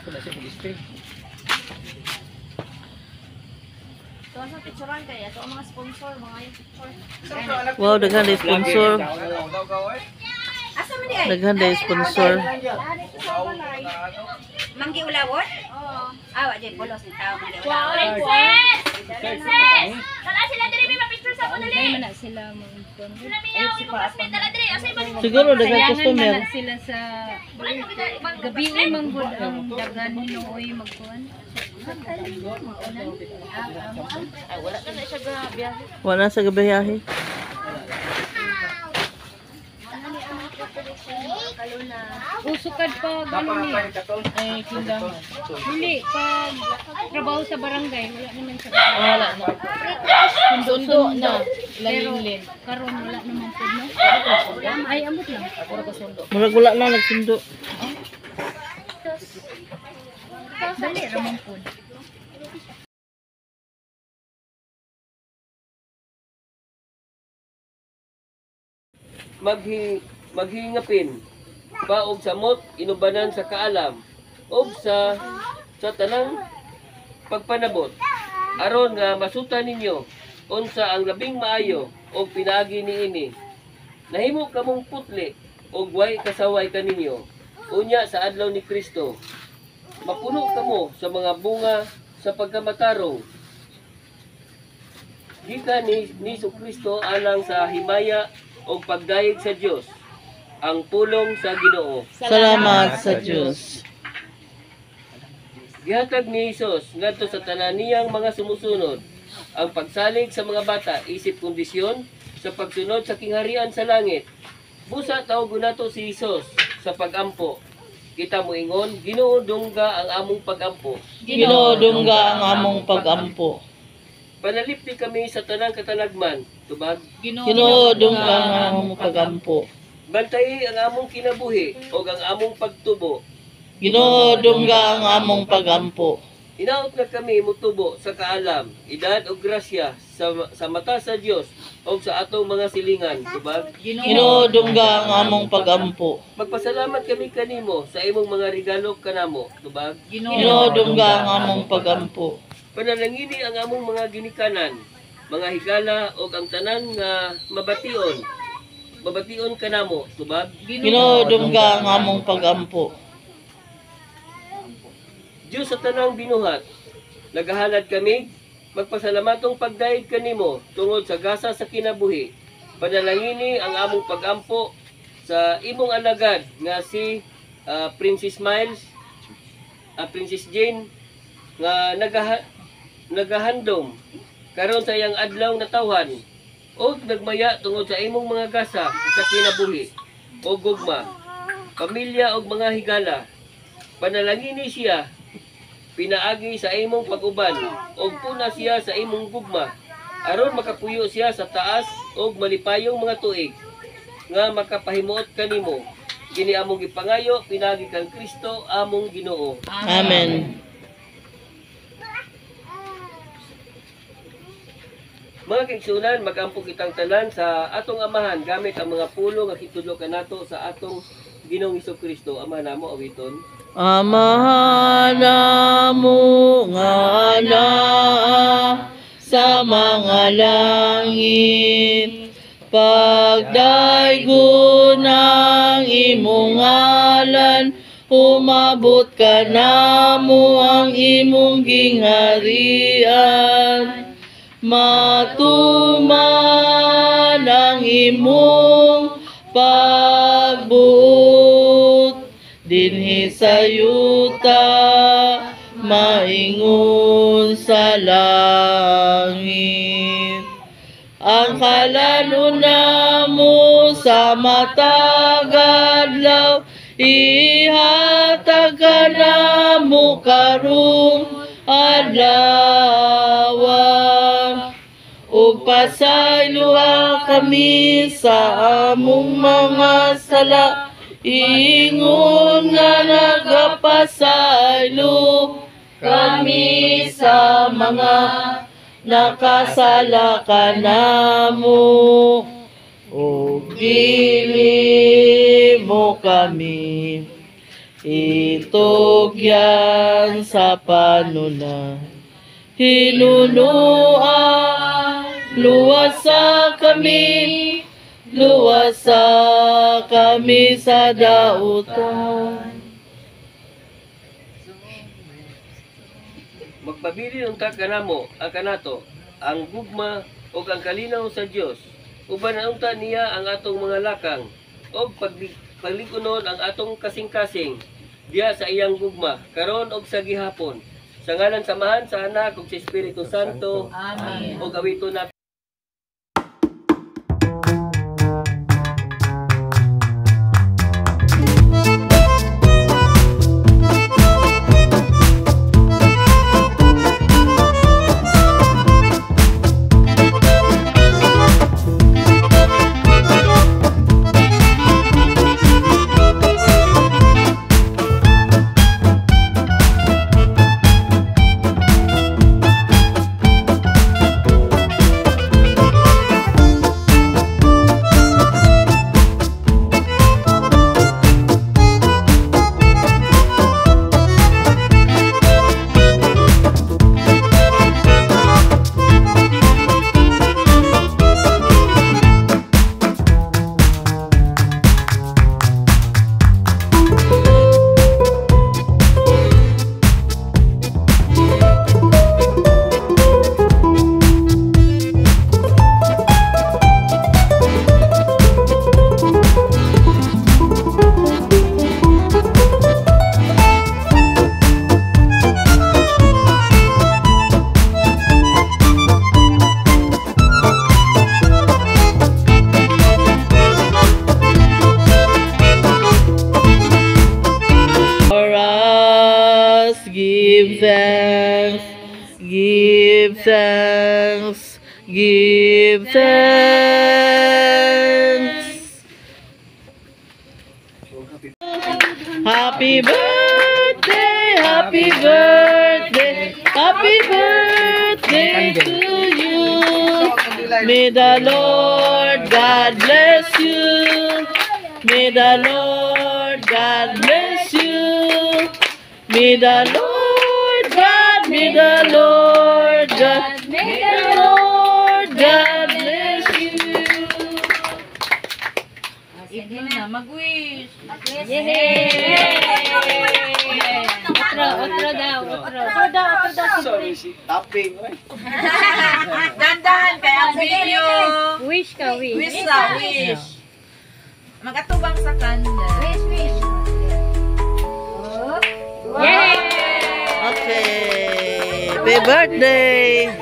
Ito sa picturean kaya ito ang mga sponsor, mga yung picture. Wow, daghan na sponsor. Asa man di ay? Daghan na sponsor. Manggi ulawon? Oo. Ah, wa jay polos ni tao manggi ulawon. Princess! Princess! Dala sila diri may ma-picture sa ako dali. May mana sila mo. Sila may ako yung classmate dala diri. Asa ba? Siguro daghan Sayangan customer. mana sila sa gabi uy manggod ang dagan nilo uy magkuan. Ay wala ka na siya gabiyahe. Wala sa gabiyahe. Usukad pa gano'n ni. Ay tindahan. Dili pag trabaho sa barangay wala naman sa barangay. Wala na. Sundo na. Lalinlin. Karon wala naman pud no. Ay amot lang. Murag wala na nagsundo. Dali ramon pud. Maghingapin pa og samot inubanan sa kaalam og sa tanang pagpanabot aron nga masuta ninyo unsa ang labing maayo og pinaagi niini. Nahimo kamong putli og way kasaway kaninyo unya sa adlaw ni Kristo. Mapuno kamo sa mga bunga sa pagkamatarong gikan ni Kristo alang sa himaya o pagdayeg sa Dios, ang pulong sa Ginoo. Salamat sa Diyos. Gihatag ni Hesus ngadto sa tanan niyang mga sumusunod ang pagsalig sa mga bata isip kondisyon sa pagsunod sa kingharian sa langit. Busa tawag nato si Hesus sa pagampo. Kita moingon, Ginoo dungga ang among pagampo. Ginoo dungga ang among pagampo. Panalipdi kami sa tanang katalagman, tubag. Ginoo dungga ang among pagampo. Bantayi ang among kinabuhi o ang among pagtubo. Ginoo dungga ang among pagampo. Inaot na kami mutubo sa kaalam, edad o grasya sa mata sa Dios o sa atong mga silingan, tubag. Ginoo dungga ang among pagampo. Magpasalamat kami kanimo sa imong mga regalo kanamo, tubag. Ginoo dungga ang among pagampo. Panalangini ang among mga ginikanan, mga higala o ang tanan nga mabation. Mabation kanamo, tubag. Ginoo dungga ang among pagampo. Diyos sa tanang binuhat, nagahalad kami, magpasalamatong pagdaig kanimo tungod sa gasa sa kinabuhi. Panalangini ang among pagampo sa imong alagad nga si Princess Miles, Princess Jane, nga nagahandom karon sa iyang adlaw na tawhan o nagmaya tungod sa imong mga gasa sa kinabuhi o gugma, pamilya o mga higala. Panalangini siya, pinaagi sa imong pag-uban o puna siya sa imong gugma aron makapuyo siya sa taas o malipayong mga tuig nga makapahimuot kanimo. Kini among gipangayo pinagi kang Kristo among Ginoo. Amen. Mga kaigsunan, magampo kitang tanan sa atong amahan gamit ang mga pulo nga kitudlo kanato sa atong Ginoong Hesukristo. Amahan namo awiton. Amahan namo nga naa sa mga langit, pagdaygo ng imong ngalan, umabot ka namo ang imong gingharian. Matuman ang imong pagbuot dinhi sa yuta, maingon sa langit. Ang kalanon namo sa matag adlaw, ihatag ka namo karong adlaw. Ug pasayloa kami sa among mga sala, ingon nga nagapasaylo kami sa mga nakasala kanamo. Ug dili mo kami itugyan sa panuna. Hinunuan, luwasa kami sa dautan. Magpabili unta kanamo ang kanato ang gugma o ang kalinaw sa Dios. Uban unta niya ang atong mga lakang o paglikunon ang atong kasing-kasing diya sa iyang gugma karon og sa gihapon. Sa ngalan samahan sa Anak ug sa Espiritu Santo. Amen. O gawito na give thanks, give thanks, give thanks. Happy birthday, happy birthday, happy birthday to you. May the Lord God bless you. May the Lord God bless you. May the Lord God, may the Lord God, may the Lord God bless you. Sige na, mag-wish. Otro daw. Sorry, si tapping. Dandan, kaya ang video. Wish ka, wish. Wish sa wish. Mag-atubang sa kanda. Wish. Yay! Okay, happy birthday.